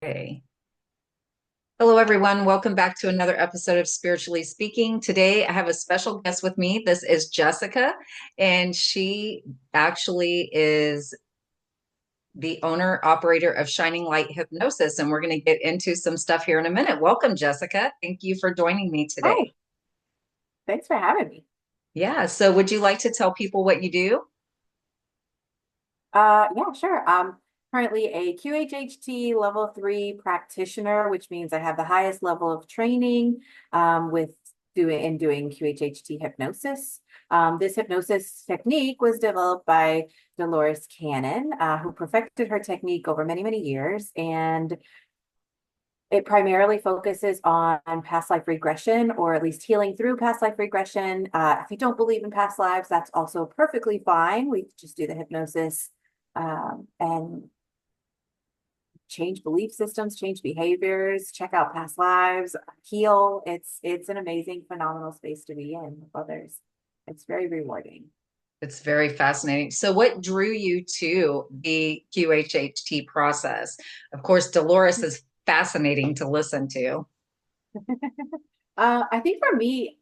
Okay. Hello, everyone. Welcome back to another episode of Spiritually Speaking. Today, I have a special guest with me. This is Jessica, and she actually is the owner operator of Shining Light Hypnosis. And we're going to get into some stuff here in a minute. Welcome, Jessica. Thank you for joining me Hi, today. thanks for having me. Yeah. So, would you like to tell people what you do? Yeah, sure. I'm currently a QHHT level 3 practitioner, which means I have the highest level of training with doing QHHT hypnosis. This hypnosis technique was developed by Dolores Cannon, who perfected her technique over many, many years. And it primarily focuses on past life regression, or at least healing through past life regression. If you don't believe in past lives, that's also perfectly fine. We just do the hypnosis and change belief systems, change behaviors, check out past lives, heal. It's an amazing, phenomenal space to be in with others. It's very rewarding. It's very fascinating. So, what drew you to the QHHT process? Of course, Dolores is fascinating to listen to. I think for me,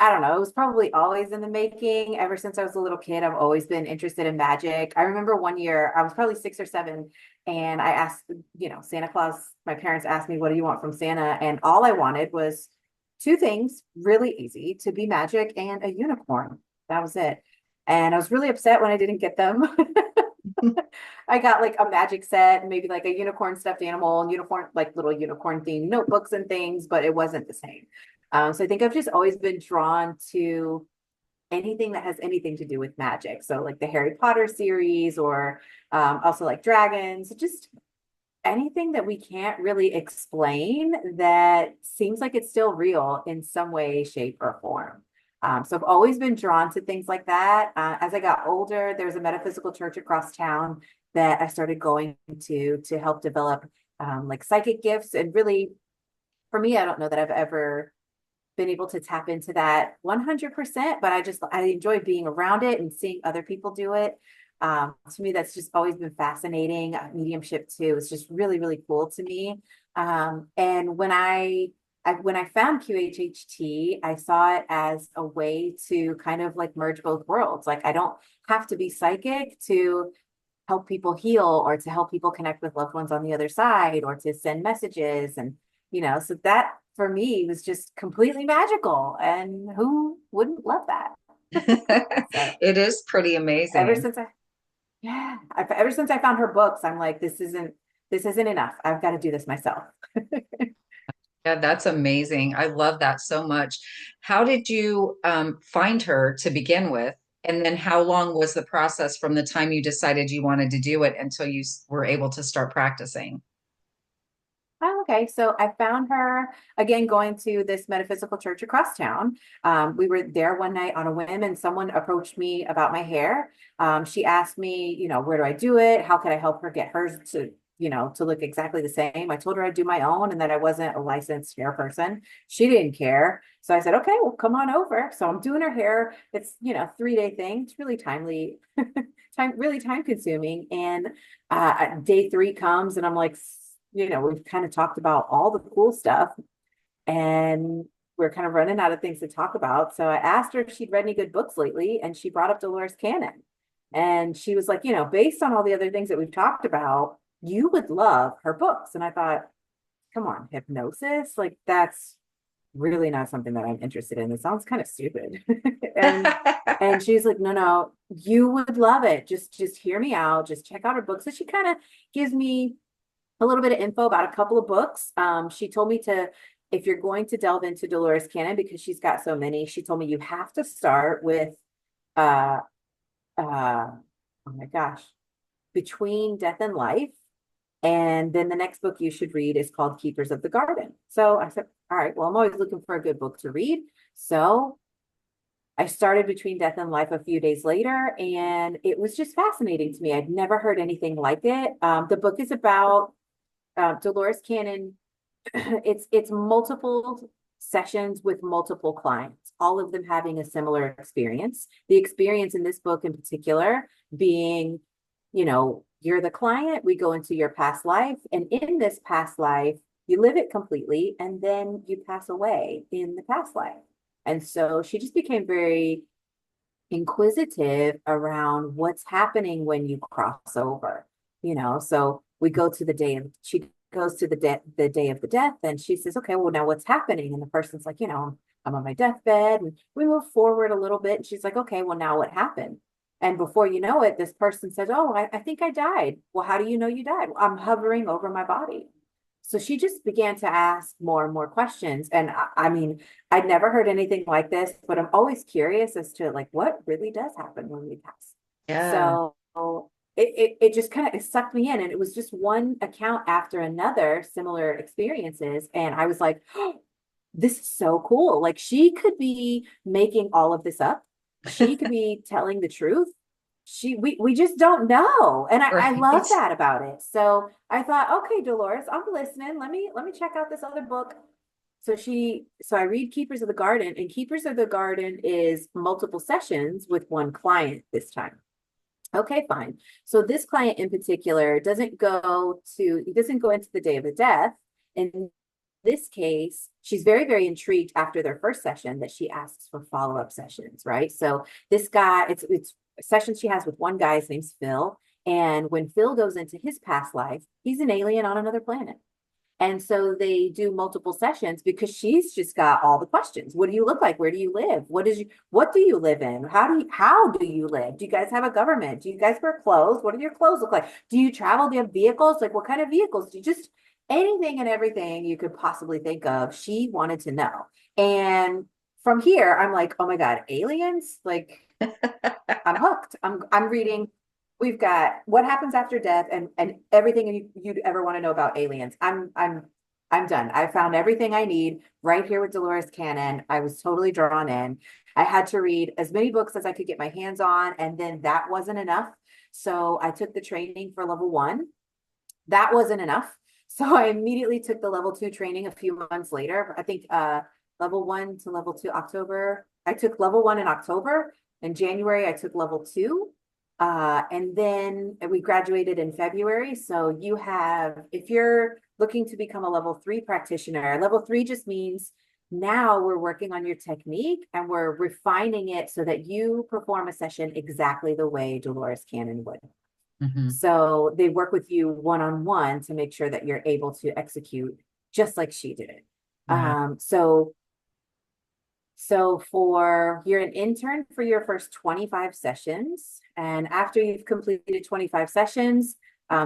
I don't know, it was probably always in the making. Ever since I was a little kid, I've always been interested in magic. I remember one year, I was probably 6 or 7, and I asked, Santa Claus, my parents asked me, what do you want from Santa? And all I wanted was two things, really easy, to be magic and a unicorn. That was it. And I was really upset when I didn't get them. I got like a magic set, maybe like a unicorn stuffed animal and unicorn, like little unicorn themed notebooks and things, but it wasn't the same. So I think I've just always been drawn to anything that has anything to do with magic. So like the Harry Potter series, or also like dragons, just anything that we can't really explain that seems like it's still real in some way, shape, or form. So I've always been drawn to things like that. As I got older, there's a metaphysical church across town that I started going to help develop like psychic gifts. And really, for me, I don't know that I've ever been able to tap into that 100%, but I enjoy being around it and seeing other people do it. To me, that's just always been fascinating. Mediumship too is just really, really cool to me. And when I found QHHT, I saw it as a way to kind of like merge both worlds. Like I don't have to be psychic to help people heal, or to help people connect with loved ones on the other side, or to send messages. And so that for me was just completely magical, and who wouldn't love that? So It is pretty ever amazing. since ever since I found her books, I'm like, this isn't enough. I've got to do this myself. Yeah, that's amazing. I love that so much. How did you find her to begin with? And then how long was the process from the time you decided you wanted to do it until you were able to start practicing? Oh, okay. So I found her again going to this metaphysical church across town. We were there one night on a whim, and someone approached me about my hair. She asked me, where do I do it? How could I help her get hers to look exactly the same? I told her I'd do my own and that I wasn't a licensed hair person. She didn't care. So I said, okay, well, come on over. So I'm doing her hair. It's, 3-day thing. It's really timely, really time consuming. And day 3 comes, and I'm like, we've kind of talked about all the cool stuff, and we're kind of running out of things to talk about. So I asked her if she'd read any good books lately, and she brought up Dolores Cannon. And she was like, based on all the other things that we've talked about, you would love her books. And I thought, come on, hypnosis? Like, that's really not something that I'm interested in. It sounds kind of stupid. And she's like, no, no, you would love it. Just hear me out. Just check out her books. So she kind of gives me a little bit of info about a couple of books. She told me if you're going to delve into Dolores Cannon, because she's got so many, she told me you have to start with, uh, oh my gosh, Between Death and Life. And then the next book you should read is called Keepers of the Garden. So I said, all right, well, I'm always looking for a good book to read. So I started Between Death and Life a few days later, and it was just fascinating to me. I'd never heard anything like it. The book is about Dolores Cannon. It's multiple sessions with multiple clients, all of them having a similar experience. The experience in this book in particular being, you're the client, we go into your past life, and in this past life, you live it completely, and then you pass away in the past life. And so she just became very inquisitive around what's happening when you cross over, So we go to the day of, she goes to the day of the death, and she says, okay, well, now what's happening? And the person's like, I'm on my deathbed, and we move forward a little bit. And she's like, okay, well, now what happened? And before you know it, this person says, oh, I think I died. Well, how do you know you died? Well, I'm hovering over my body. So she just began to ask more and more questions. And I mean, I'd never heard anything like this, but I'm always curious as to like what really does happen when we pass. Yeah. So it just kind of sucked me in. And it was just one account after another, similar experiences. And I was like, oh, this is so cool. Like she could be making all of this up. She could be telling the truth. We just don't know. And I love Right. that about it. So I thought, okay, Dolores, I'm listening. Let me check out this other book. So I read Keepers of the Garden, and Keepers of the Garden is multiple sessions with one client this time. Okay, fine. So this client in particular he doesn't go into the day of the death. In this case, she's very, very intrigued after their first session that she asks for follow-up sessions, right? So this guy, it's sessions she has with one guy, his name's Phil. And when Phil goes into his past life, he's an alien on another planet. And so they do multiple sessions because she's just got all the questions. What do you look like? Where do you live? What do you live in? How do you live? Do you guys have a government? Do you guys wear clothes? What do your clothes look like? Do you travel? Do you have vehicles? Like what kind of vehicles? Do you just anything and everything you could possibly think of? She wanted to know. And from here, I'm like, oh my God, aliens? Like I'm hooked. I'm reading. We've got what happens after death and everything you'd ever want to know about aliens. I'm done. I found everything I need right here with Dolores Cannon. I was totally drawn in. I had to read as many books as I could get my hands on, and then that wasn't enough. So I took the training for level one. That wasn't enough. So I immediately took the level two training a few months later. I think level one to level two October. I took level one in October. In January, I took level two. And then we graduated in February. So if you're looking to become a level three practitioner, level three just means now we're working on your technique and we're refining it so that you perform a session exactly the way Dolores Cannon would. Mhm. So they work with you one-on-one to make sure that you're able to execute just like she did it. Right. So you're an intern for your first 25 sessions. And after you've completed 25 sessions,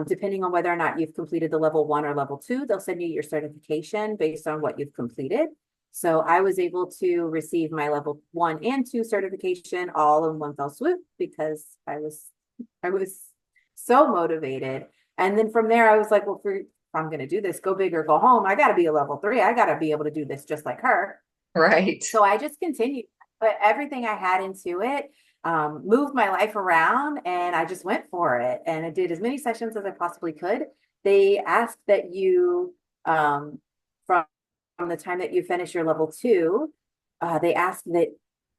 depending on whether or not you've completed the level one or level two, they'll send you your certification based on what you've completed. So I was able to receive my level one and two certification all in one fell swoop because I was so motivated. And then from there, I was like, well, if I'm going to do this, go big or go home. I got to be a level three. I got to be able to do this just like her. Right. So I just continued, put everything I had into it, moved my life around, and I just went for it. And I did as many sessions as I possibly could. They asked that from, from the time that you finish your level two, they asked that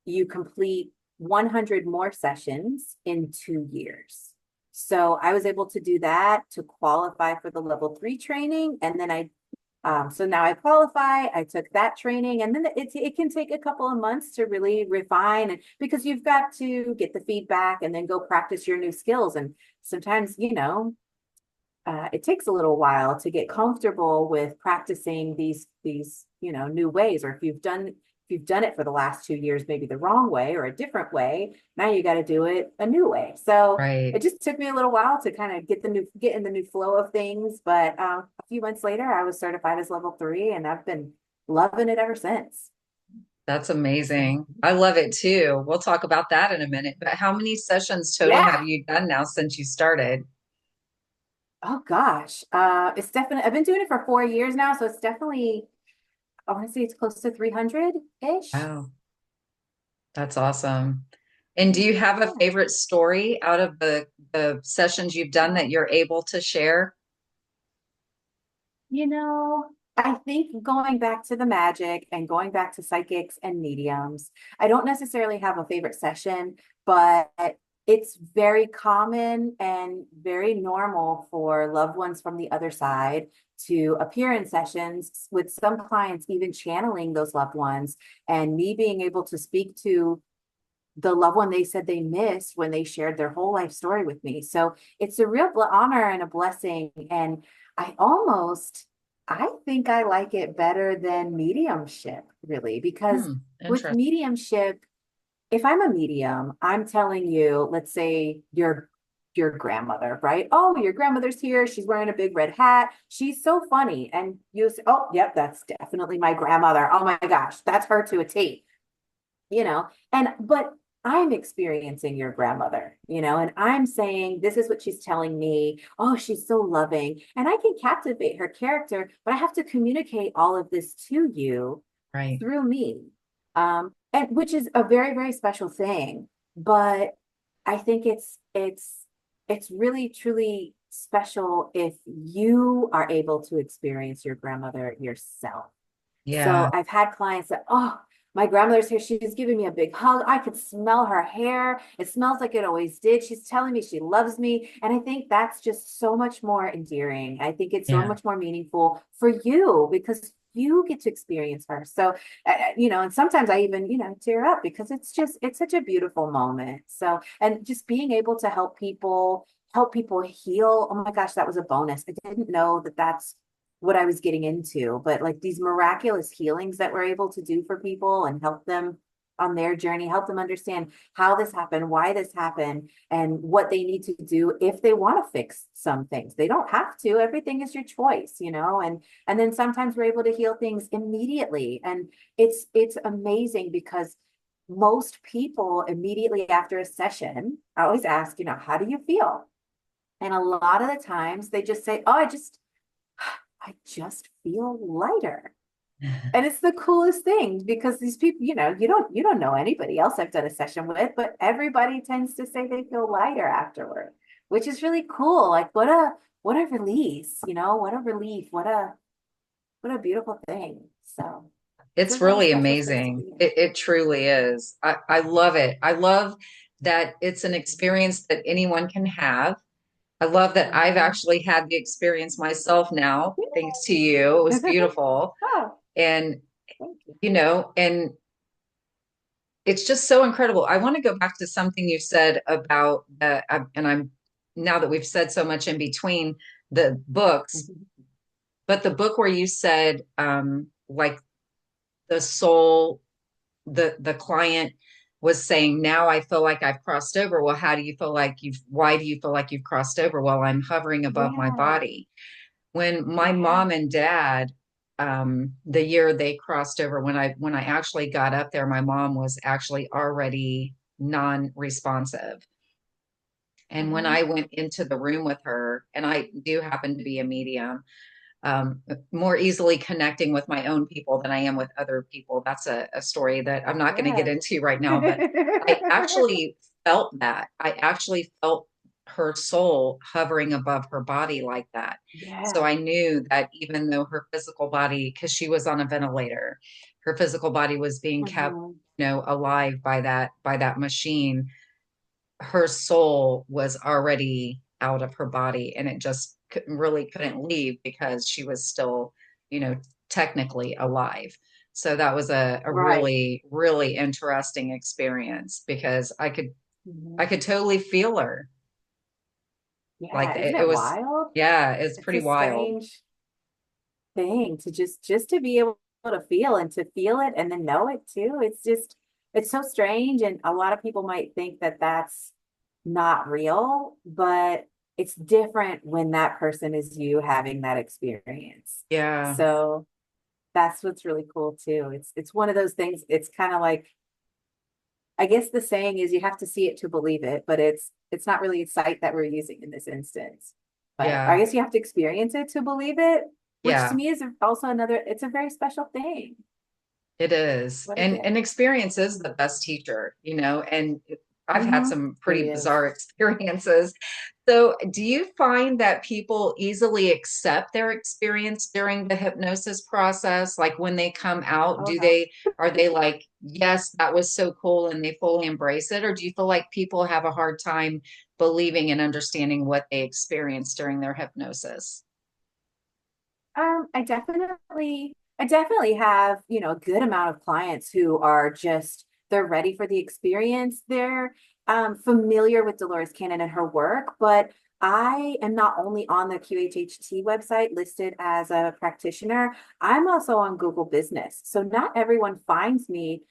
you complete 100 more sessions in 2 years. So I was able to do that to qualify for the level three training. And then so now I qualify, I took that training, and then it can take a couple of months to really refine, and because you've got to get the feedback and then go practice your new skills. And sometimes, it takes a little while to get comfortable with practicing these new ways. Or if you've done it for the last 2 years, maybe the wrong way or a different way, now you got to do it a new way. So it Right. just took me a little while to kind of get in the new flow of things. But a few months later, I was certified as level three, and I've been loving it ever since. That's amazing. I love it too. We'll talk about that in a minute. But how many sessions total have Yeah. you done now since you started? Oh gosh. It's definitely, I've been doing it for 4 years now. So it's definitely, I want to say it's close to 300-ish. Wow, that's awesome. And do you have a Yeah. favorite story out of the sessions you've done that you're able to share? You know, I think going back to the magic and going back to psychics and mediums, I don't necessarily have a favorite session, but it's very common and very normal for loved ones from the other side to appear in sessions, with some clients even channeling those loved ones, and me being able to speak to the loved one they said they missed when they shared their whole life story with me. So it's a real honor and a blessing. And I almost, I think I like it better than mediumship, really, because with Interesting. mediumship, if I'm a medium, I'm telling you, let's say your grandmother, right? Oh, your grandmother's here. She's wearing a big red hat. She's so funny. And you say, oh, yep, that's definitely my grandmother. Oh my gosh, that's her to a T, you know? And but I'm experiencing your grandmother, and I'm saying, this is what she's telling me. Oh, she's so loving. And I can captivate her character, but I have to communicate all of this to you Right. through me, and which is a very, very special thing. But I think it's really truly special if you are able to experience your grandmother yourself. So Yeah. I've had clients that, oh, my grandmother's here. She's giving me a big hug. I could smell her hair. It smells like it always did. She's telling me she loves me. And I think that's just so much more endearing. I think it's so Yeah. much more meaningful for you because you get to experience her. So, and sometimes I even, tear up because it's such a beautiful moment. So, and just being able to help people heal. Oh my gosh, that was a bonus. I didn't know that that's what I was getting into, but like these miraculous healings that we're able to do for people and help them on their journey, help them understand how this happened, why this happened, and what they need to do if they want to fix some things. They don't have to. Everything is your choice, and then sometimes we're able to heal things immediately. And it's amazing because most people immediately after a session, I always ask, how do you feel? And a lot of the times they just say, oh, I just feel lighter. And it's the coolest thing because these people, you don't know anybody else I've done a session with, but everybody tends to say they feel lighter afterward, which is really cool. Like what a release, what a relief, what a beautiful thing. So it's a It's really really special space to amazing. be in. It truly is. I love it. I love that it's an experience that anyone can have. I love that I've Mhm. actually had the experience myself now, thanks to you. It Yay. was beautiful. Oh, And, thank you. and it's just so incredible. I want to go back to something you said about and I'm now that we've said so much in between the books, Mhm. but the book where you said, like the soul, the client was saying, now I feel like I've crossed over. Well, how do you feel like why do you feel like you've crossed over? Well, I'm hovering above my Yeah. body. When my Yeah. mom and dad, the year they crossed over, when I actually got up there, my mom was actually already non-responsive. And when Mhm. I went into the room with her, and I do happen to be a medium, more easily connecting with my own people than I am with other people. That's a story that I'm not going to get Yeah. into right now, but I actually felt that. I actually felt her soul hovering above her body like that. So Yeah. I knew that even though her physical body, because she was on a ventilator, her physical body was being kept, Mhm. alive by that machine. Her soul was already out of her body and it just really couldn't leave because she was still, you know, technically alive. So that was a Right. really, really interesting experience because I Mhm. could totally feel her. Like Yeah, isn't it it was, wild? yeah, it's It's pretty a wild. strange thing to just to be able to feel and to feel it and then know it too. It's so strange, and a lot of people might think that that's not real, but it's different when that person is you having that experience. Yeah, So that's what's really cool too. It's one of those things. It's kind of like, I guess the saying is you have to see it to believe it, but it's not really a sight that we're using in this instance. But I yeah, guess you have to experience it to believe it, which to yeah. me is also another, it's a very special thing. It is. What a And gift. experience is the best teacher, and I've had some It pretty is. bizarre experiences. So, do you find that people easily accept their experience during the hypnosis process? Like when they come out, Oh no. are they like, yes, that was so cool and they fully embrace it? Or do you feel like people have a hard time believing and understanding what they experienced during their hypnosis? I definitely have, a good amount of clients who are just, they're ready for the experience. They're familiar with Dolores Cannon and her work, but I am not only on the QHHT website listed as a practitioner, I'm also on Google Business. So not everyone finds me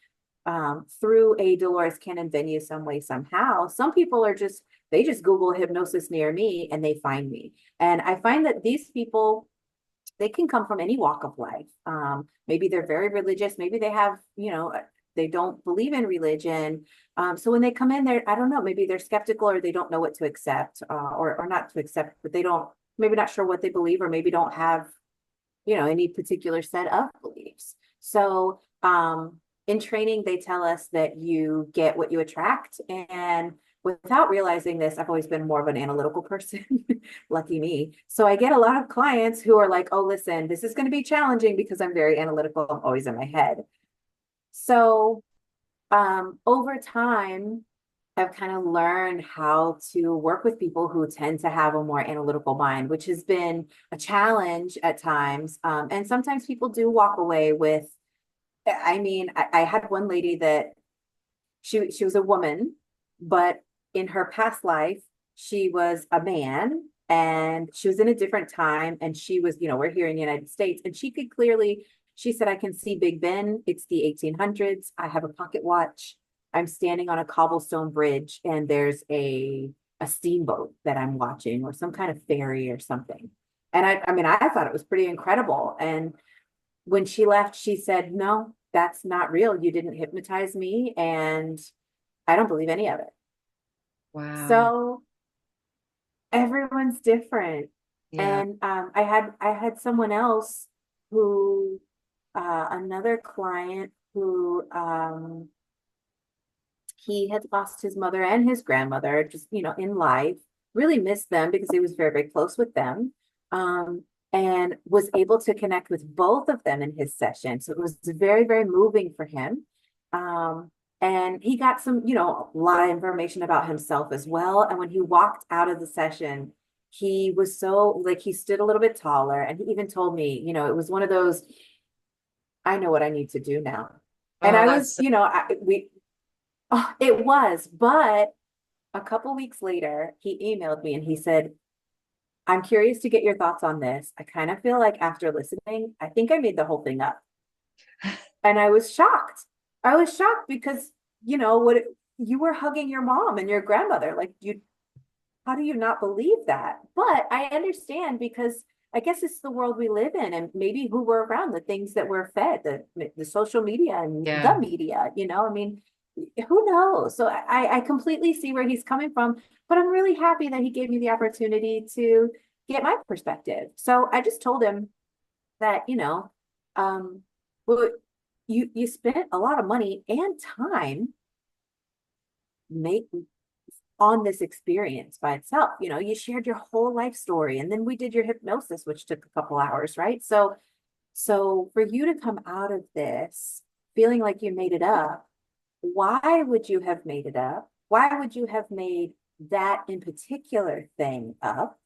through a Dolores Cannon venue some way, somehow. Some people are just, they just Google hypnosis near me and they find me. And I find that these people, they can come from any walk of life. Maybe they're very religious. Maybe they have, they don't believe in religion. So when they come in there, I don't know, maybe they're skeptical or they don't know what to accept, or not to accept, but they don't, maybe not sure what they believe, or maybe don't have, any particular set of beliefs. So in training, they tell us that you get what you attract. And without realizing this, I've always been more of an analytical person. Lucky me. So I get a lot of clients who are like, oh, listen, this is going to be challenging because I'm very analytical. I'm always in my head. So over time, I've kind of learned how to work with people who tend to have a more analytical mind, which has been a challenge at times. And sometimes people do walk away with, I mean, I had one lady that she was a woman, but in her past life, she was a man and she was in a different time. And she was, we're here in the United States, and she could clearly, she said, I can see Big Ben. It's the 1800s. I have a pocket watch. I'm standing on a cobblestone bridge and there's a steamboat that I'm watching, or some kind of ferry or something. And I mean, I thought it was pretty incredible. And when she left, she said, no, that's not real. You didn't hypnotize me. And I don't believe any of it. Wow. So everyone's different. Yeah. And I had someone else who, another client who, he had lost his mother and his grandmother just, in life, really missed them because he was very, very close with them. Um, and was able to connect with both of them in his session. So it was very, very moving for him. Um, and he got some, a lot of information about himself as well. And when he walked out of the session, he was so, like, he stood a little bit taller, and he even told me, it was one of those, I know what I need to do now. And Oh, I that's was, so, oh, it was, but a couple weeks later, he emailed me and he said, I'm curious to get your thoughts on this. I kind of feel like after listening, I think I made the whole thing up. And I was shocked. I was shocked because, what you were hugging your mom and your grandmother. Like, how do you not believe that? But I understand, because I guess it's the world we live in, and maybe who we're around, the things that we're fed, the social media and the yeah. media, I mean, who knows? So I completely see where he's coming from, but I'm really happy that he gave me the opportunity to get my perspective. So I just told him that, um, well, you spent a lot of money and time make on this experience by itself. You shared your whole life story, and then we did your hypnosis, which took a couple hours, right? So for you to come out of this feeling like you made it up, why would you have made it up? Why would you have made that in particular thing up?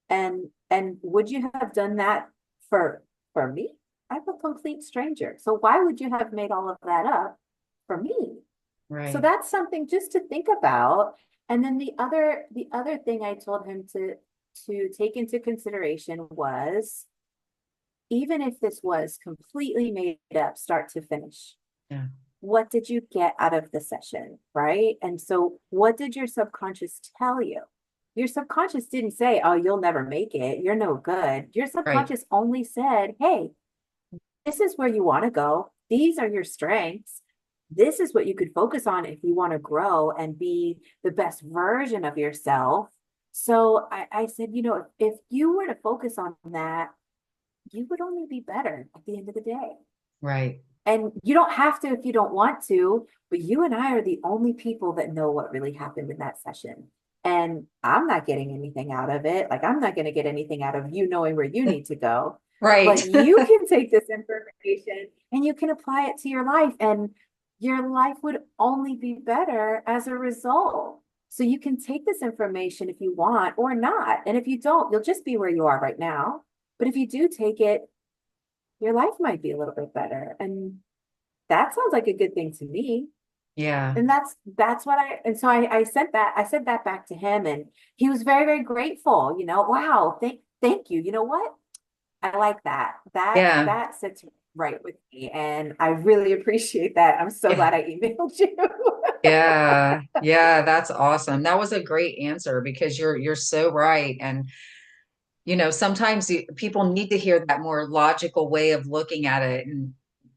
And would you have done that for me? I'm a complete stranger. So why would you have made all of that up for me? So Right. that's something just to think about. And then the other thing I told him to take into consideration was, even if this was completely made up start to finish, Yeah. what did you get out of the session, right? And so what did your subconscious tell you? Your subconscious didn't say, oh, you'll never make it, you're no good. Your Right. subconscious only said, hey, this is where you want to go. These are your strengths. This is what you could focus on if you want to grow and be the best version of yourself. So I said, if you were to focus on that, you would only be better at the end of the day. Right. And you don't have to if you don't want to, but you and I are the only people that know what really happened in that session. And I'm not getting anything out of it. Like, I'm not going to get anything out of you knowing where you need to go. Right. But you can take this information and you can apply it to your life, and your life would only be better as a result. So you can take this information if you want or not. And if you don't, you'll just be where you are right now. But if you do take it, your life might be a little bit better. And that sounds like a good thing to me. Yeah. And that's what and so I said that back to him, and he was very, very grateful, wow, thank you. You know what? I like that. Yeah. That sits right with me. And I really appreciate that. I'm so Yeah. glad I emailed you. Yeah. Yeah. That's awesome. That was a great answer because you're so right. And sometimes people need to hear that more logical way of looking at it and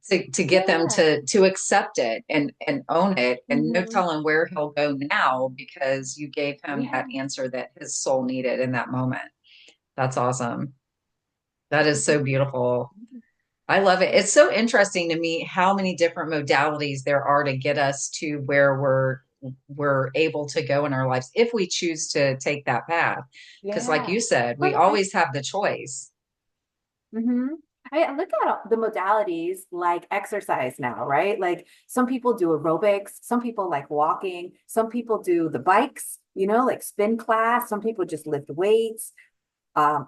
to get them Yeah. to accept it and own it and no Hmm. telling where he'll go now because you gave him that Yeah. answer that his soul needed in that moment. That's awesome. That is so beautiful. I love it. It's so interesting to me how many different modalities there are to get us to where we're able to go in our lives if we choose to take that path. Because like Yeah. you said, we Well, always have the choice. hmm I look at the modalities like exercise now, right? Like, some people do aerobics, some people like walking, some people do the bikes, like spin class, some people just lift weights.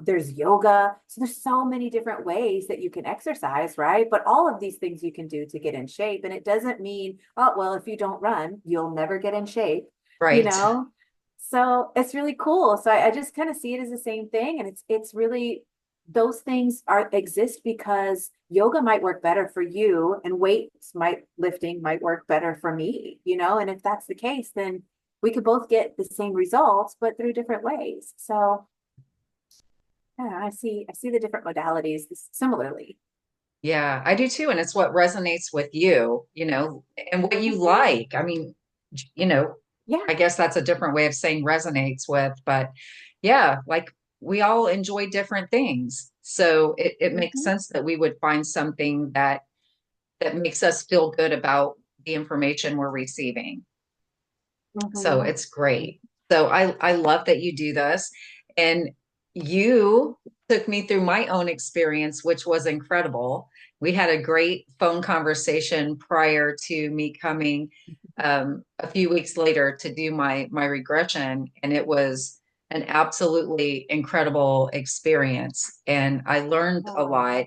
There's yoga. So there's so many different ways that you can exercise, right? But all of these things you can do to get in shape. And it doesn't mean, oh, well, if you don't run, you'll never get in shape, you Right. know? So it's really cool. So I just kind of see it as the same thing. And it's really, those things exist because yoga might work better for you, and lifting might work better for me, And if that's the case, then we could both get the same results, but through different ways. So yeah, I see the different modalities similarly. Yeah, I do too. And it's what resonates with you, and what you Mhm. like. I mean, you know, Yeah. I guess that's a different way of saying resonates with, but yeah, like we all enjoy different things. So it makes Hmm. sense that we would find something that makes us feel good about the information we're receiving. So Hmm. it's great. So I love that you do this. And you took me through my own experience, which was incredible. We had a great phone conversation prior to me coming a few weeks later to do my regression, and it was an absolutely incredible experience. And I learned a Oh, lot,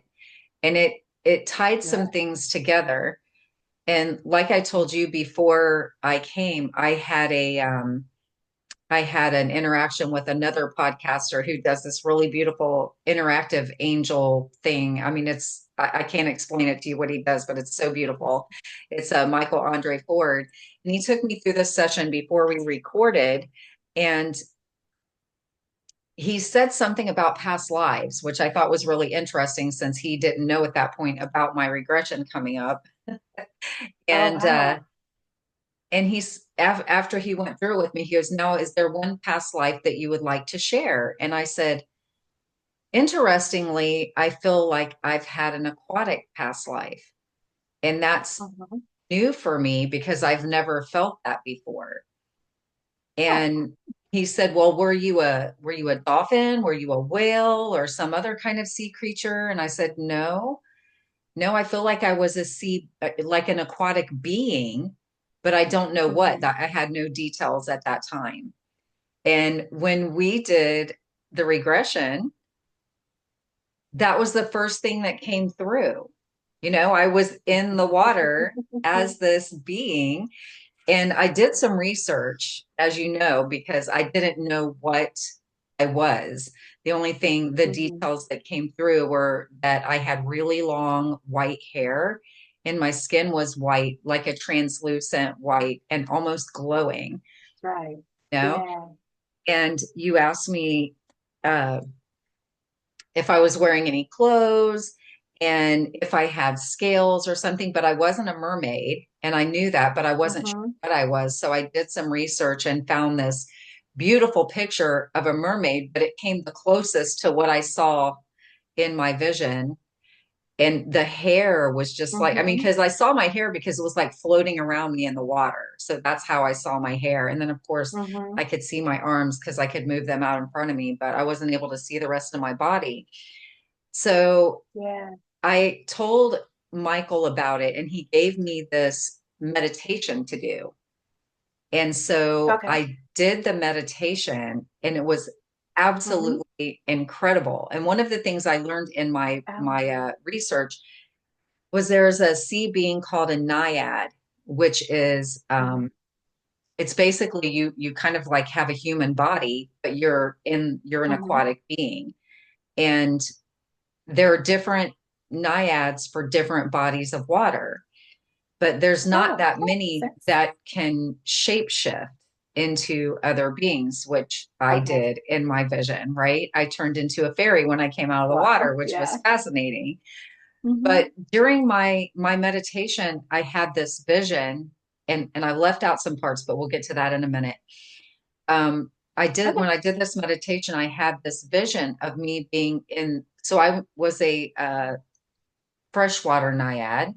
and it tied some good. things together. And like I told you before I came, I had an interaction with another podcaster who does this really beautiful interactive angel thing. I mean, I can't explain it to you what he does, but it's so beautiful. It's Michael Andre Ford. And he took me through this session before we recorded. And he said something about past lives, which I thought was really interesting since he didn't know at that point about my regression coming up. Oh, And wow. after he went through it with me, he goes, "Now, is there one past life that you would like to share?" And I said, "Interestingly, I feel like I've had an aquatic past life, and that's Uh-huh. new for me because I've never felt that before." Oh. And he said, "Well, were you a dolphin? Were you a whale or some other kind of sea creature?" And I said, "No. No, I feel like I was a sea, like an aquatic being, but I don't know what. Mhm. That I had no details at that time." And when we did the regression, that was the first thing that came through. I was in the water as this being, and I did some research, as you know, because I didn't know what I was. The only thing, the Mhm. details that came through were that I had really long white hair and my skin was white, like a translucent white and almost glowing, Right. you know? Yeah. And you asked me uh, if I was wearing any clothes and if I had scales or something, but I wasn't a mermaid. And I knew that, but I wasn't sure Hmm. what I was. So I did some research and found this beautiful picture of a mermaid, but it came the closest to what I saw in my vision. And the hair was just like, I mean, Mm-hmm. because I saw my hair because it was like floating around me in the water. So that's how I saw my hair. And then, of course, Mm-hmm. I could see my arms because I could move them out in front of me, but I wasn't able to see the rest of my body. So Yeah. I told Michael about it, and he gave me this meditation to do. And so Okay. I did the meditation, and it was Mm-hmm. absolutely incredible. And one of the things I learned in Oh. my research was there's a sea being called a naiad, which is Mm-hmm. it's basically you kind of like have a human body, but you're an Mm-hmm. aquatic being. And there are different naiads for different bodies of water, but there's not Oh, that that makes many sense. that can shapeshift into other beings, which I Okay. did in my vision, right? I turned into a fairy when I came out of the water, Wow. which was Yeah. fascinating. Mm-hmm. But during my meditation, I had this vision, and I left out some parts, but we'll get to that in a minute. I did Okay. when I did this meditation, I had this vision of me being in. So I was a freshwater naiad,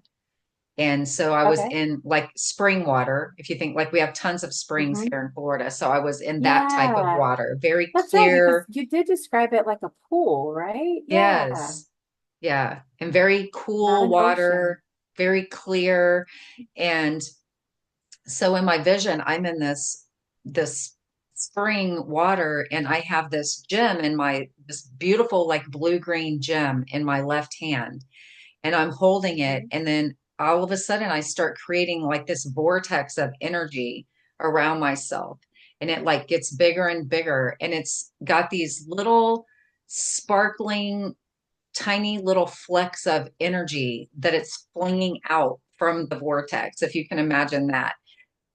and so I was Okay. in like spring water. If you think like we have tons of springs Mm-hmm. here in Florida, so I was in that type of Yeah. water, very That's right, because clear. you did describe it like a pool, right? Yeah. Yes. Yeah. And very Not cool an ocean. water, very clear. And so in my vision, I'm in this spring water, and I have this gem in my this beautiful like blue green gem in my left hand, and I'm holding it, Mhm. and then all of a sudden I start creating like this vortex of energy around myself, and it like gets bigger and bigger, and it's got these little sparkling tiny little flecks of energy that it's flinging out from the vortex, if you can imagine that.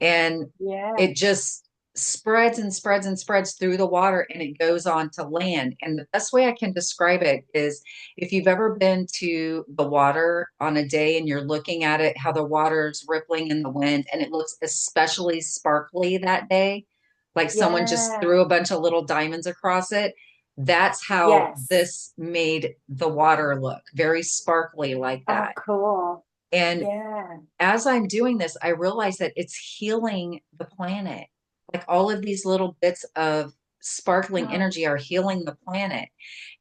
And Yeah. it just spreads and spreads and spreads through the water, and it goes on to land. And the best way I can describe it is if you've ever been to the water on a day and you're looking at it, how the water's rippling in the wind, and it looks especially sparkly that day, like someone just Yeah. threw a bunch of little diamonds across it. That's how Yes. this made the water look, very sparkly like Oh, that. cool. And Yeah. as I'm doing this, I realize that it's healing the planet. Like all of these little bits of sparkling Oh. energy are healing the planet.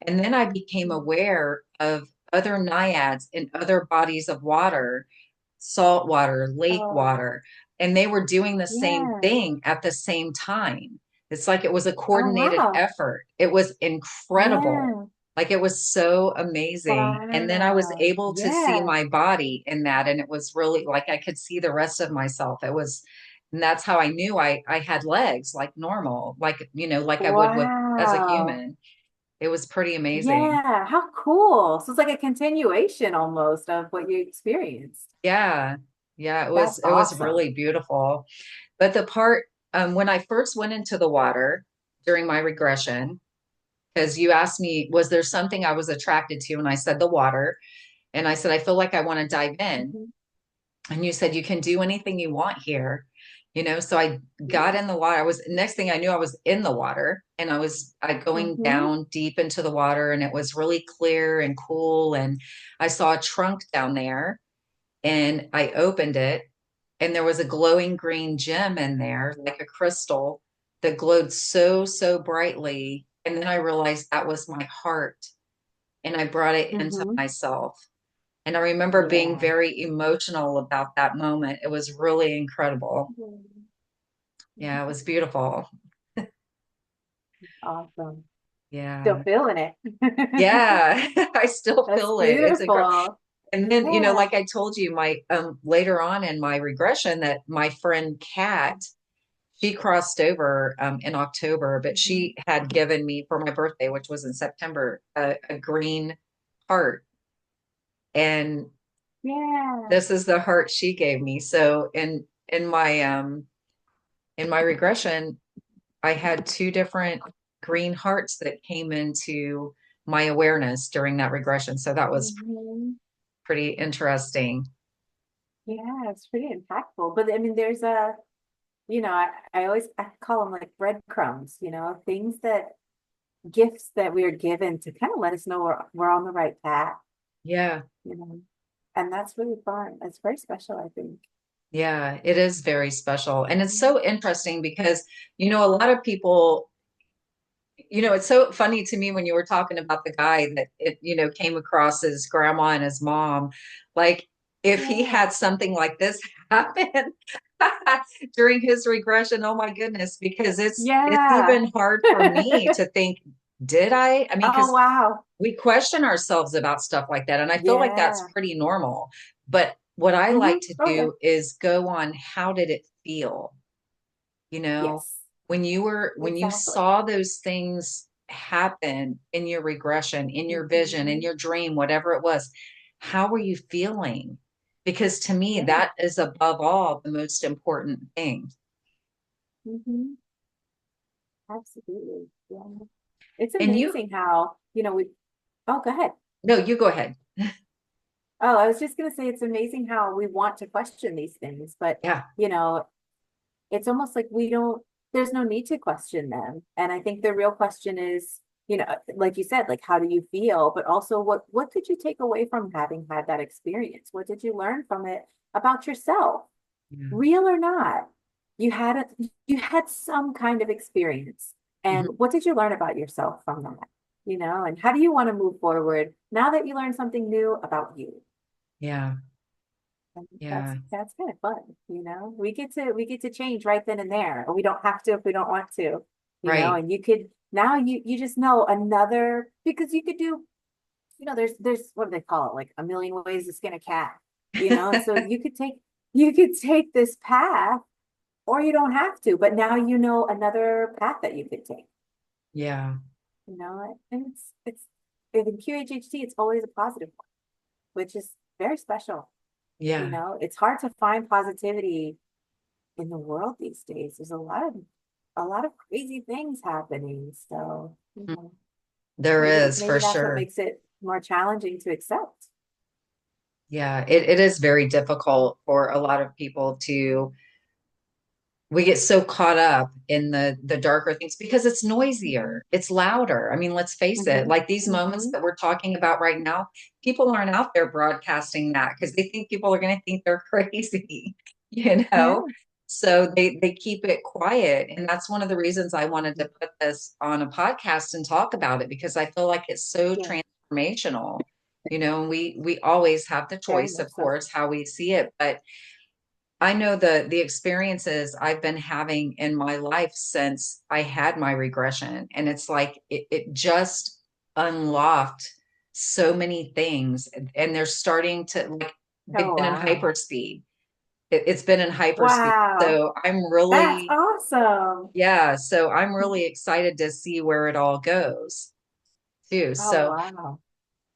And then I became aware of other naiads in other bodies of water, salt water, lake Oh. water, and they were doing the same Yeah. thing at the same time. It's like it was a Oh, coordinated wow. effort. It was incredible. Yeah. Like it was so amazing. And then I was Wow. able to see Yeah. my body in that. And it was really like I could see the rest of myself. It was, and that's how I knew I had legs like normal, like, like I would with as a Wow. human. It was pretty amazing. Yeah. How cool. So it's like a continuation almost of what you experienced. Yeah. Yeah, That's it was awesome. really beautiful. But the part when I first went into the water during my regression, because you asked me, was there something I was attracted to? And I said the water. And I said, I feel like I want to dive in. Mhm. And you said, you can do anything you want here. So I got Yeah. in the water. I was next thing I knew, I was in the water, and I going Hmm. down deep into the water, and it was really clear and cool. And I saw a trunk down there, and I opened it, and there was a glowing green gem in there, like a crystal that glowed so, so brightly. And then I realized that was my heart, and I brought it into Hmm. myself. And I remember being Yeah. very emotional about that moment. It was really incredible. Mhm. Yeah, it was beautiful. Awesome. Still Yeah. feeling it. Yeah, I still That's feel it. It's incredible. beautiful. And then, Yeah. like I told you, my later on in my regression that my friend Kat, she crossed over in October, but Mhm. she had given me for my birthday, which was in September, a green heart. And Yeah. this is the heart she gave me. So in my regression, I had two different green hearts that came into my awareness during that regression. So that was Hmm. pretty interesting. Yeah, it's pretty impactful. But I mean, there's I always I call them like breadcrumbs, things that gifts that we are given to kind of let us know we're on the right path. Yeah. you know, and that's really fun. It's very special, I think. Yeah, it is very special. And it's Mhm. so interesting because, a lot of people, it's so funny to me when you were talking about the guy that came across his grandma and his mom. Like, if he Yeah. had something like this happen during his regression, oh my goodness, because it's Yeah. even hard for me to think, did I? I mean, Oh, because wow. we question ourselves about stuff like that. And I feel like that's Yeah. pretty normal. But what I like to Oh, yeah. do is go on, how did it feel? You know, Yes, when you exactly. saw those things happen in your regression, in your vision, in Hmm. your dream, whatever it was, how were you feeling? Because to me, Yeah. that is above all the most important thing. Hmm. Absolutely. Yeah. It's And you, amazing how, oh, go ahead. no, you go ahead. Oh, I was just going to say it's amazing how we want to question these things, but, Yeah. you know, it's almost like there's no need to question them. And I think the real question is, like you said, like, how do you feel? But also, what did you take away from having had that experience? What did you learn from it about yourself? Yeah. Real or not, you had some kind of experience. And Mhm. what did you learn about yourself from that? And how do you want to move forward now that you learned something new about you? Yeah. And Yeah. that's kind of fun. We get to change right then and there. Or we don't have to if we don't want to. Right. And you could now you just know another because you could do. There's what do they call it? Like a million ways to skin a cat. And so you could take this path or you don't have to, but now you know another path that you could take. Yeah. And it's in QHHT, it's always a positive one, which is very special. Yeah. It's hard to find positivity in the world these days. There's a lot of crazy things happening. So, There maybe is maybe for that's what sure. makes it more challenging to accept. Yeah. It is very difficult for a lot of people to we get so caught up in the darker things because it's Hmm. noisier, it's louder. I mean, let's face it, Hmm. like these moments Hmm. that we're talking about right now, people aren't out there broadcasting that because they think people are going to think they're crazy, you know? Yeah. So they keep it quiet. And that's one of the reasons I wanted to put this on a podcast and talk about it because I feel like it's so Yeah. transformational. And we always have the Very choice, much of so. course, how we see it, but I know the experiences I've been having in my life since I had my regression. And it's like it just unlocked so many things. And they're starting to like they've Oh, been in wow. hyperspeed. It's been in hyperspeed. Wow. So I'm That's really, awesome. yeah, so I'm really excited to see where it all goes too. Oh, So wow.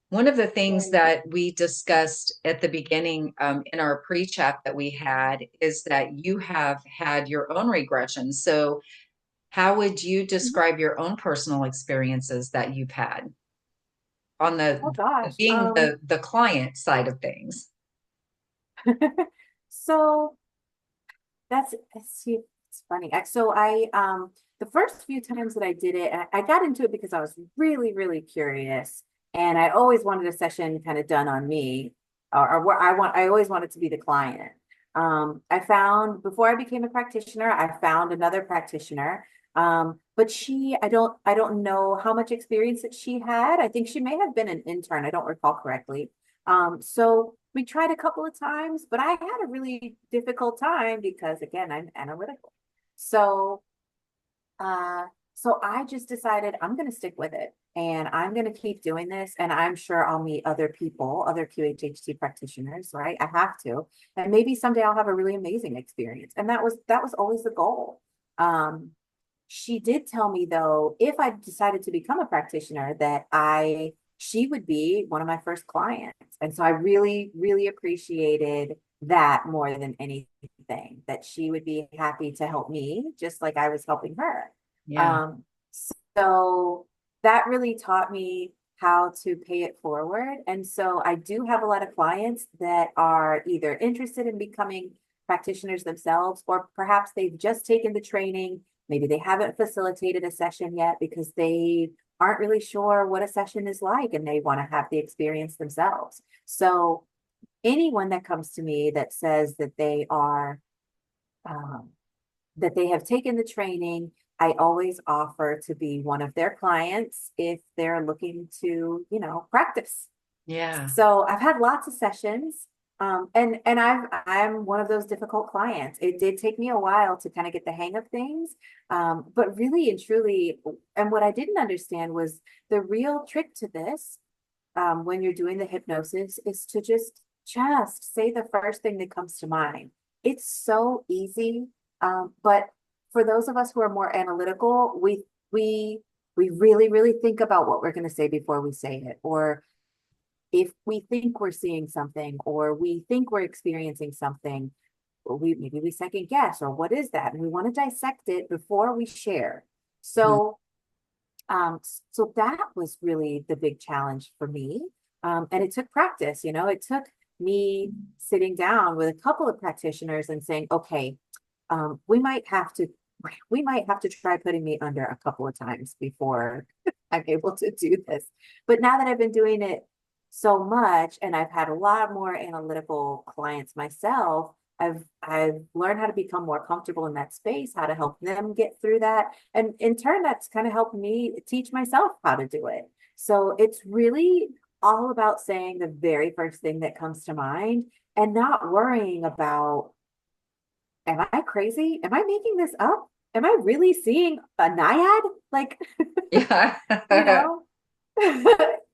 one of the things Very that we discussed at the beginning in our pre-chat that we had is that you have had your own regression. So, how would you good. describe your own personal experiences that you've had on Oh, the gosh. being the client side of things? So it's funny. So the first few times that I did it, I got into it because I was really, really curious, and I always wanted a session kind of done on me, or where I always wanted to be the client. I found before I became a practitioner, I found another practitioner. But I don't know how much experience that she had. I think she may have been an intern. I don't recall correctly. So we tried a couple of times, but I had a really difficult time because again, I'm analytical. So uh so I just decided I'm gonna stick with it and I'm gonna keep doing this and I'm sure I'll meet other people, other QHHT practitioners, right? I have to. And maybe someday I'll have a really amazing experience. And that was always the goal. Um she did tell me though, if I decided to become a practitioner, that I she would be one of my first clients. And so I really, really appreciated that more than anything, that she would be happy to help me just like I was helping her. Yeah. Um, so that really taught me how to pay it forward. And so I do have a lot of clients that are either interested in becoming practitioners themselves, or perhaps they've just taken the training. Maybe they haven't facilitated a session yet because they aren't really sure what a session is like and they want to have the experience themselves. So anyone that comes to me that says um, that they have taken the training, I always offer to be one of their clients if they're looking to, practice. Yeah. So I've had lots of sessions. And I'm one of those difficult clients. It did take me a while to kind of get the hang of things. But really and truly, and what I didn't understand was the real trick to this, when you're doing the hypnosis, is to just say the first thing that comes to mind. It's so easy. But for those of us who are more analytical, we really, really think about what we're going to say before we say it, or if we think we're seeing something or we think we're experiencing something, maybe we second guess, or what is that? And we want to dissect it before we share. Mhm. So so that was really the big challenge for me. And it took practice, it took me sitting down with a couple of practitioners and saying, okay, we might have to try putting me under a couple of times before I'm able to do this. But now that I've been doing it so much and I've had a lot more analytical clients myself, I've learned how to become more comfortable in that space, how to help them get through that. And in turn, that's kind of helped me teach myself how to do it. So it's really all about saying the very first thing that comes to mind and not worrying about, am I crazy? Am I making this up? Am I really seeing a naiad? Like, Yeah. you know,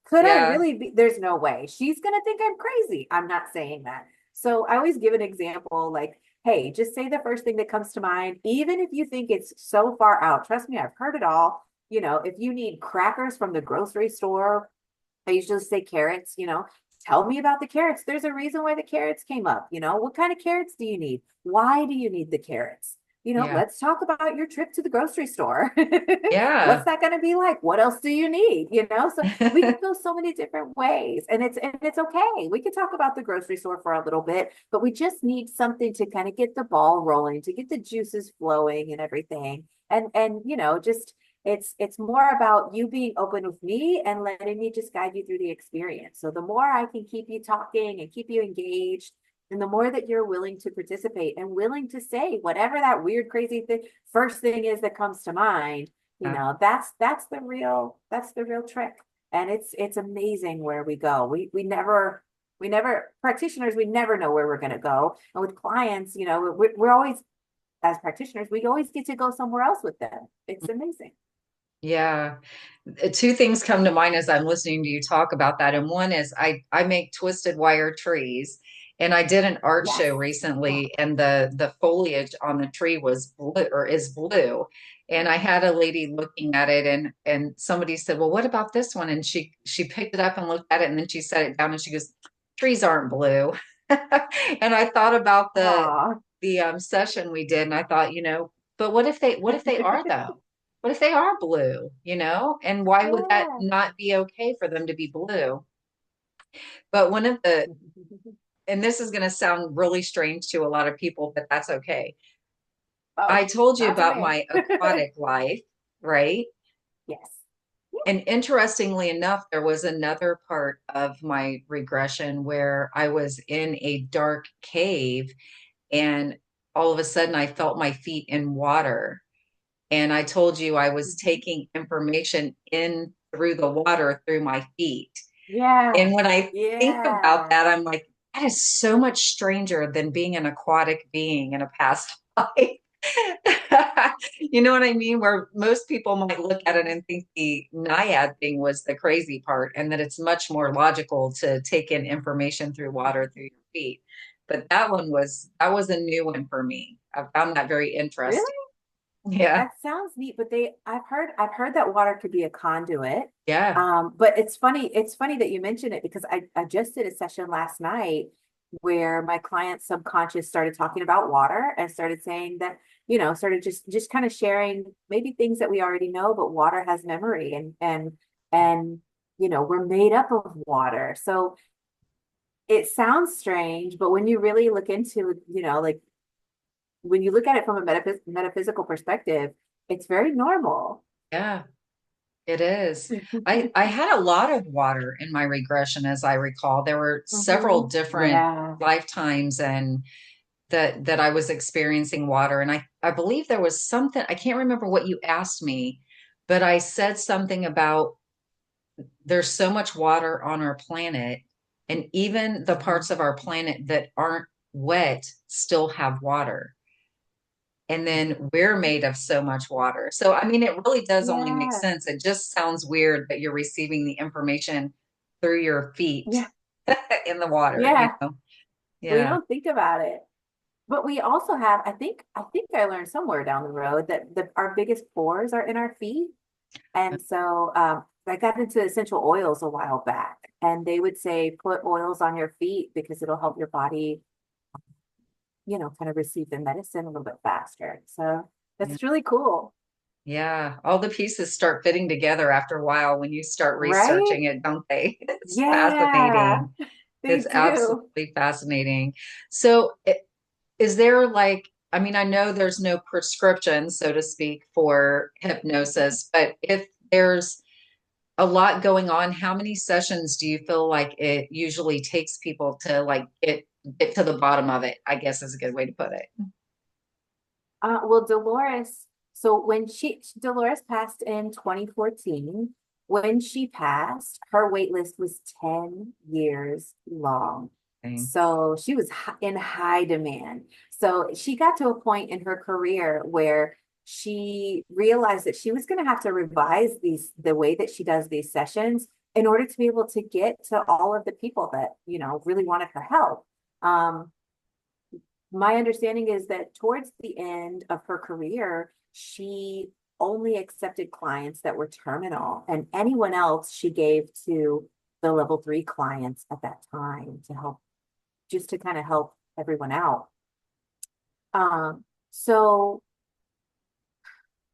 could I Yeah. really be? There's no way. She's going to think I'm crazy. I'm not saying that. So I always give an example like, hey, just say the first thing that comes to mind, even if you think it's so far out. Trust me, I've heard it all. If you need crackers from the grocery store, I usually say carrots, tell me about the carrots. There's a reason why the carrots came up. What kind of carrots do you need? Why do you need the carrots? Yeah. Let's talk about your trip to the grocery store. What's Yeah. that going to be like? What else do you need? So we can go so many different ways, and it's okay. We can talk about the grocery store for a little bit, but we just need something to kind of get the ball rolling, to get the juices flowing and everything. And just it's more about you being open with me and letting me just guide you through the experience. So the more I can keep you talking and keep you engaged, and the more that you're willing to participate and willing to say whatever that weird, crazy thing, first thing is that comes to mind, that's the real trick. And it's amazing where we go. We never practitioners, we never know where we're going to go. And with clients, we're always, as practitioners, we always get to go somewhere else with them. It's amazing. Yeah. Two things come to mind as I'm listening to you talk about that. And one is I make twisted wire trees. And I did an art Yes. show Oh, recently, and the foliage on the tree was blue or is blue. And I had a lady looking at it, and somebody said, "Well, what about this one?" And she picked it up and looked at it, and then she set it down and she goes, "Trees aren't blue." And I thought about aw. the session we did, and I thought, but what if they are though? What if they are blue, And why would that Yeah. not be okay for them to be blue? But one of the, and this is going to sound really strange to a lot of people, but that's okay. I Oh, told you not to about me. my aquatic life, right? Yes. Yeah. And interestingly enough, there was another part of my regression where I was in a dark cave and all of a sudden I felt my feet in water. And I told you I was Mhm. taking information in through the water through my feet. Yeah. And when I think about Yeah. that, I'm like, that is so much stranger than being an aquatic being in a past life. You know what I mean? Where most people might look at it and think the naiad thing was the crazy part, and that it's much more logical to take in information through water through your feet. But that was a new one for me. I found that very Really? interesting. Yeah. That sounds neat, but I've heard that water could be a conduit. Yeah. But it's funny that you mentioned it because I just did a session last night where my client's subconscious started talking about water and started saying that, started just kind of sharing maybe things that we already know, but water has memory and we're made up of water. So it sounds strange, but when you really look into, like when you look at it from a metaphysical perspective, it's very normal. Yeah. It is. I had a lot of water in my regression, as I recall. There were several different Yeah. lifetimes and that I was experiencing water. And I believe there was something, I can't remember what you asked me, but I said something about there's so much water on our planet, and even the Mhm. parts of our planet that aren't wet still have water. And then we're made of so much water. So, I mean, it really does only make Yeah. sense. It just sounds weird that you're receiving the information through your feet Yeah. in the water, you Yeah. know? We Yeah. don't think about it. But we also have, I think I learned somewhere down the road that our biggest pores are in our feet. And so I got into essential oils a while back, and they would say put oils on your feet because it'll help your body, kind of receive the medicine a little bit faster. So Yeah. that's really cool, Yeah. All the pieces start fitting together after a while when you start right? researching it, don't they? It's Yeah, fascinating. they It's do. absolutely fascinating. So, is there like, I mean, I know there's no prescription, so to speak, for hypnosis, but if there's a lot going on, how many sessions do you feel like it usually takes people to like get to the bottom of it, I guess is a good way to put it. Well, Dolores, so when Dolores passed in 2014, when she passed, her wait list was 10 years long. Okay. So she was in high demand. So she got to a point in her career where she realized that she was going to have to revise the way that she does these sessions in order to be able to get to all of the people that, really wanted her help. Um, my understanding is that towards the end of her career, she only accepted clients that were terminal, and anyone else she gave to the level 3 clients at that time to help, just to kind of help everyone out. So,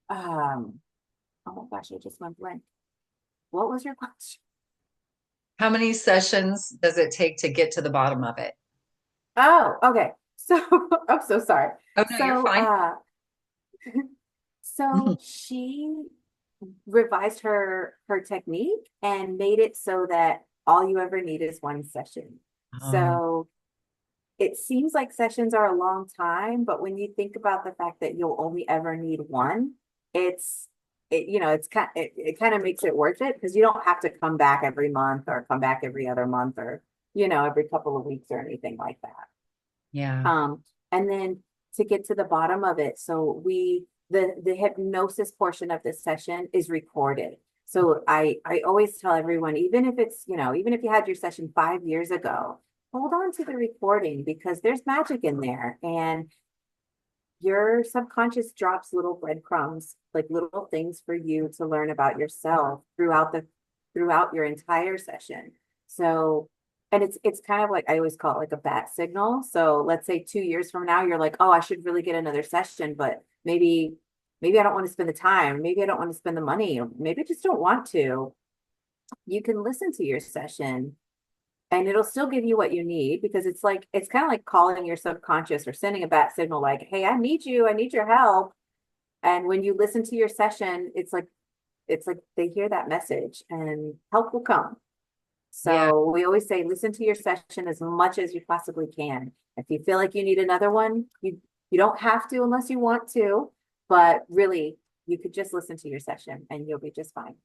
um, oh my gosh, I just went blank. What was your question? How many sessions does it take to get to the bottom of it? Oh, okay. So, I'm so sorry. Oh no, you're So, fine. so she revised her technique and made it so that all you ever need is one session. Oh, So it seems like sessions are a long time, but when you think about the fact that you'll only ever need one, it's it kind of makes it worth it because you don't have to come back every month or come back every other month or every couple of weeks or anything like that. yeah. And then to get to the bottom of it, so the hypnosis portion of this session is recorded. So I always tell everyone, even if it's, even if you had your session 5 years ago, hold on to the recording because there's magic in there. And your subconscious drops little breadcrumbs, like little things for you to learn about yourself throughout your entire session. So, and it's kind of like I always call it like a bat signal. So let's say 2 years from now, you're like, oh, I should really get another session, but maybe I don't want to spend the time, maybe I don't want to spend the money, or maybe I just don't want to. You can listen to your session and it'll still give you what you need because it's kind of like calling your subconscious or sending a bat signal like, hey, I need you, I need your help. And when you listen to your session, it's like they hear that message and help will come. Yeah. So we always say listen to your session as much as you possibly can. If you feel like you need another one, you don't have to unless you want to, but really you could just listen to your session and you'll be just fine.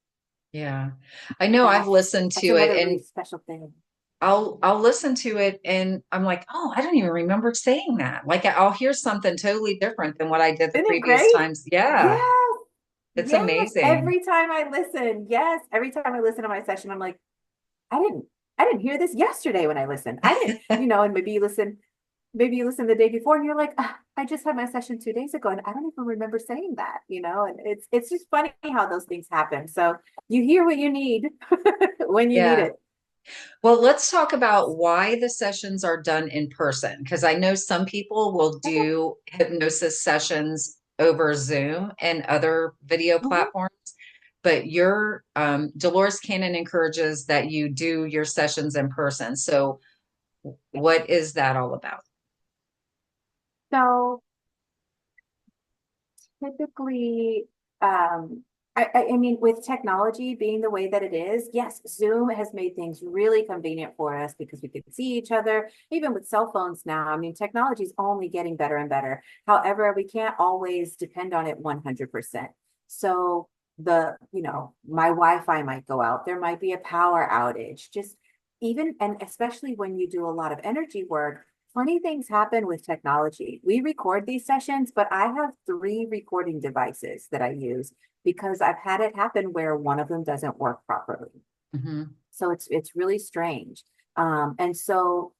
Yeah. I know And I've listened that's to it another really and special thing. I'll listen to it and I'm like, "Oh, I don't even remember saying that." Like I'll hear something totally different than what I did the Isn't it previous great? times. Yeah. Yes. It's Yes. amazing. Every time I listen, yes. Every time I listen to my session, I'm like, I didn't, I didn't hear this yesterday when I listened. I didn't, and maybe you listen the day before and you're like, "Ah, I just had my session 2 days ago and I don't even remember saying that, and it's just funny how those things happen. So you hear what you need when you need Yeah. it. Well, let's talk about why the sessions are done in person, because I know some people will Okay. do hypnosis sessions over Zoom and other video Mhm. platforms, but your Dolores Cannon encourages that you do your sessions in person. So, what is that all about? So typically, um, I mean, with technology being the way that it is, yes, Zoom has made things really convenient for us because we can see each other, even with cell phones now. I mean, technology is only getting better and better. However, we can't always depend on it 100%. So my Wi-Fi might go out. There might be a power outage. Just even, and especially when you do a lot of energy work, funny things happen with technology. We record these sessions, but I have 3 recording devices that I use because I've had it happen where one of them doesn't work properly. Hmm. So it's really strange. And so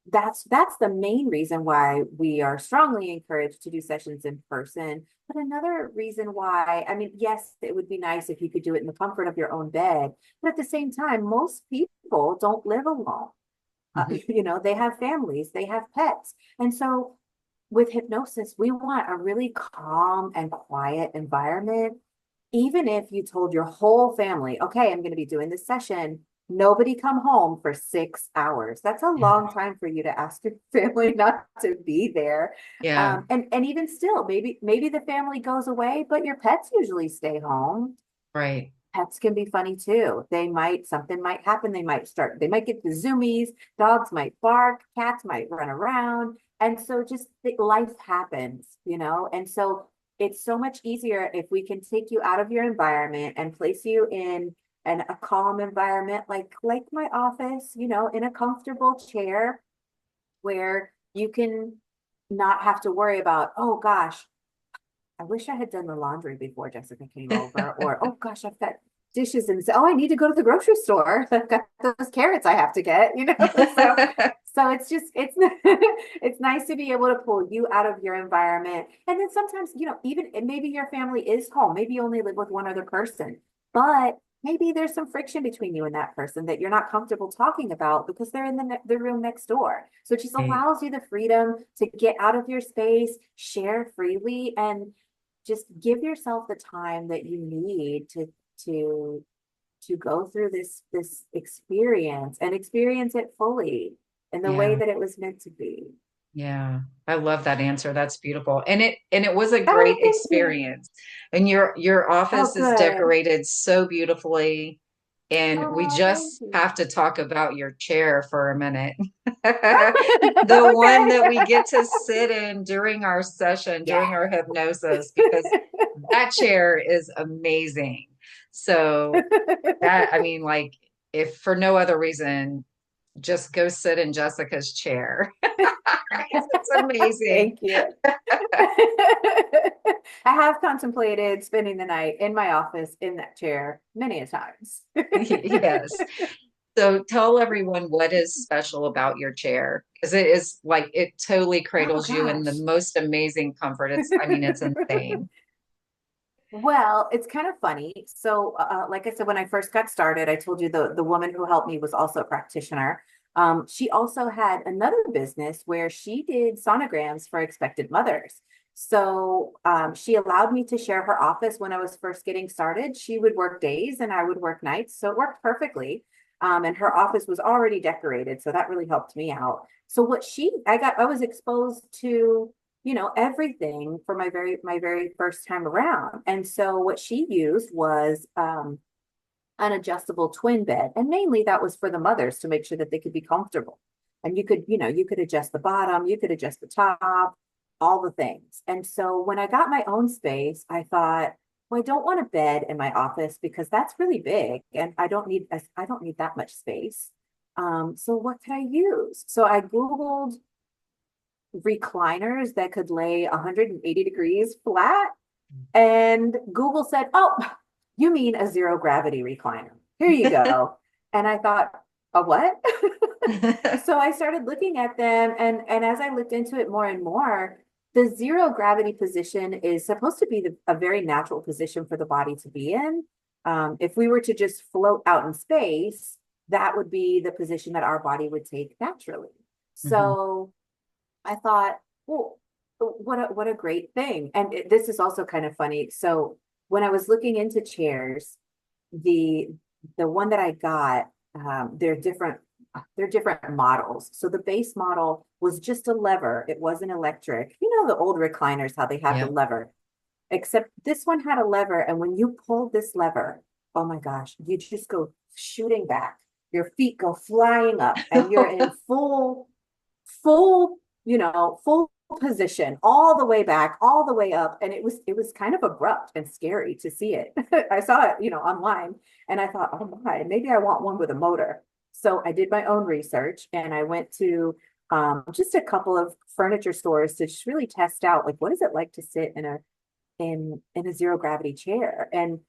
that's the main reason why we are strongly encouraged to do sessions in person. But another reason why, I mean, yes, it would be nice if you could do it in the comfort of your own bed, but at the same time, most people don't live alone. Hmm. They have families, they have pets. And so with hypnosis, we want a really calm and quiet environment. Even if you told your whole family, okay, I'm going to be doing this session, nobody come home for 6 hours. That's a Yeah. long time for you to ask your family not to be there. Yeah. And even still, maybe the family goes away, but your pets usually stay home. Right. Pets can be funny too. Something might happen. They might get the zoomies. Dogs might bark. Cats might run around. And so just life happens. And so it's so much easier if we can take you out of your environment and place you in a calm environment, like my office, in a comfortable chair where you can not have to worry about, oh gosh, I wish I had done the laundry before Jessica came over, or oh gosh, I've got dishes and oh, I need to go to the grocery store. I've got those carrots I have to get. So it's it's nice to be able to pull you out of your environment. And then sometimes, even maybe your family is home, maybe you only live with one other person, but maybe there's some friction between you and that person that you're not comfortable talking about because they're in the room next door. So it just Right. allows you the freedom to get out of your space, share freely, and just give yourself the time that you need to to go through this experience and experience it fully in the way Yeah. that it was meant to be. Yeah. I love that answer. That's beautiful. And it was a Oh, great thank you. experience. And your Oh, office is good. decorated so beautifully. And we Oh, thank just you. have to talk about your chair for a minute. The one Okay. that we get to sit in during our session, Yeah. during our hypnosis, because that chair is amazing. So that, I mean, like, if for no other reason, just go sit in Jessica's chair. It's amazing. Thank you. I have contemplated spending the night in my office in that chair many a times. Yes. So tell everyone what is special about your chair, because it is like it totally Oh cradles you in the gosh. most amazing comfort. I mean, it's insane. Well, it's kind of funny. So, like I said, when I first got started, I told you the woman who helped me was also a practitioner. She also had another business where she did sonograms for expected mothers. So, she allowed me to share her office when I was first getting started. She would work days and I would work nights, so it worked perfectly. And her office was already decorated, so that really helped me out. So, I was exposed to everything for my very first time around. And so what she used was an adjustable twin bed, and mainly that was for the mothers to make sure that they could be comfortable. And you could adjust the bottom, you could adjust the top, all the things. And so when I got my own space, I thought, well, I don't want a bed in my office because that's really big, and I don't need that much space. So what could I use? So I Googled recliners that could lay 180 degrees flat. And Google said, oh, you mean a zero gravity recliner. Here you go. And I thought, a what? So I started looking at them, and as I looked into it more and more, the zero gravity position is supposed to be a very natural position for the body to be in. If we were to just float out in space, that would be the position that our body would take naturally. Mhm. So I thought, well, what a great thing. And this is also kind of funny. So when I was looking into chairs, the the one that I got, they're different models. So the base model was just a lever. It wasn't electric. The old recliners, how they have the Yeah. lever. except this one had a lever. And when you pull this lever, oh my gosh, you just go shooting back. Your feet go flying up and you're in full, full position all the way back, all the way up. And it was kind of abrupt and scary to see it. I saw it, online and I thought, oh my, maybe I want one with a motor. So I did my own research and I went to just a couple of furniture stores to just really test out like what is it like to sit in a zero gravity chair, and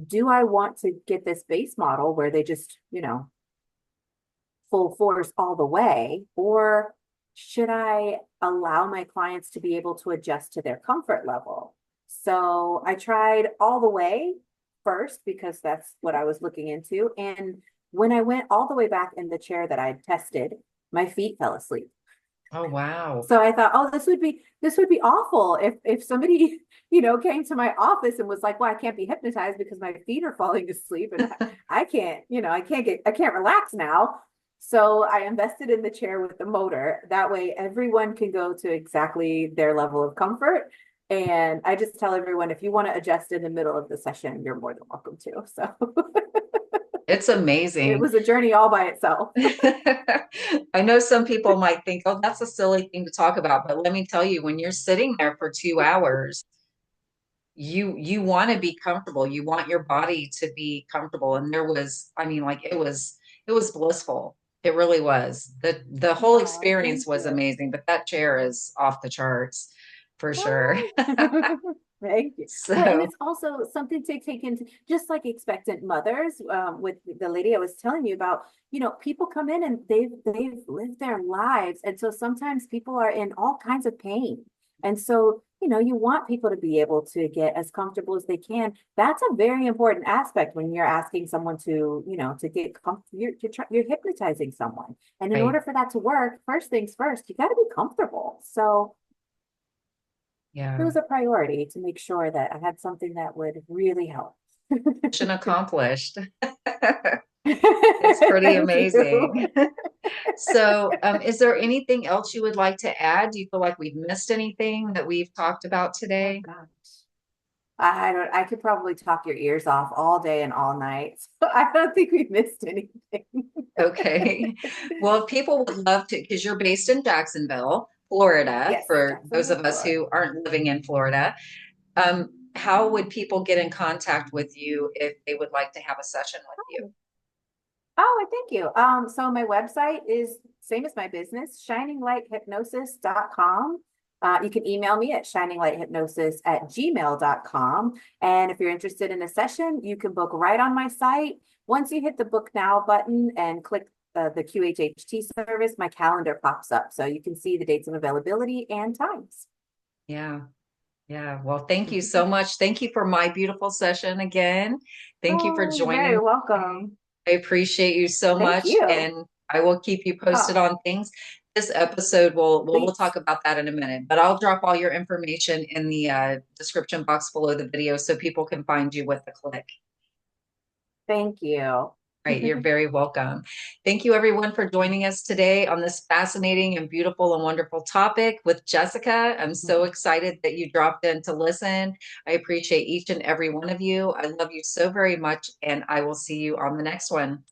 do I want to get this base model where they just full force all the way, or should I allow my clients to be able to adjust to their comfort level? So I tried all the way first because that's what I was looking into. And when I went all the way back in the chair that I tested, my feet fell asleep. Oh, wow. So I thought, oh, this would be awful if somebody, came to my office and was like, well, I can't be hypnotized because my feet are falling asleep and I can't, I can't relax now. So I invested in the chair with the motor. That way everyone can go to exactly their level of comfort. And I just tell everyone, if you want to adjust in the middle of the session, you're more than welcome to. So It's it amazing. was a journey all by itself. I know some people might think, oh, that's a silly thing to talk about, but let me tell you, when you're sitting there for 2 hours, you want to be comfortable. You want your body to be comfortable. And there was, I mean, like it was blissful. It really was. The whole Oh, experience thank was you. amazing, but that chair is off the charts for sure. Oh, thank you. Well, and So it's also something to take into, just like expectant mothers, with the lady I was telling you about, people come in and they've lived their lives. And so sometimes people are in all kinds of pain. And so, you want people to be able to get as comfortable as they can. That's a very important aspect when you're asking someone to, to get comfortable. You're hypnotizing someone. And in right. order for that to work, first things first, you got to be comfortable. So it Yeah. was a priority to make sure that I had something that would really help. Mission accomplished. It's pretty Thank you. amazing. So, is there anything else you would like to add? Do you feel like we've missed anything that we've talked about Oh today? gosh. I could probably talk your ears off all day and all night. So I don't think we missed anything. Okay. Well, if people would love to, because you're based in Jacksonville, Florida, Yes, for those Jacksonville, of us Florida. who aren't living in Florida, how would people get in contact with you if they would like to have a session with you? Oh, thank you. So my website is same as my business, shininglighthypnosis.com. You can email me at shininglighthypnosis@gmail.com. And if you're interested in a session, you can book right on my site. Once you hit the book now button and click the QHHT service, my calendar pops up. So you can see the dates of availability and times. Yeah. Yeah. Well, thank you so much. Thank you for my beautiful session again. Thank you for Oh, you're joining very me today. welcome. I appreciate you so Thank much, you. and I will keep you posted Oh, on things. This episode, we'll please. talk about that in a minute, but I'll drop all your information in the description box below the video so people can find you with a click. Thank you. Right, you're very welcome. Thank you, everyone, for joining us today on this fascinating and beautiful and wonderful topic with Jessica. I'm so excited that you dropped in to listen. I appreciate each and every one of you. I love you so very much, and I will see you on the next one.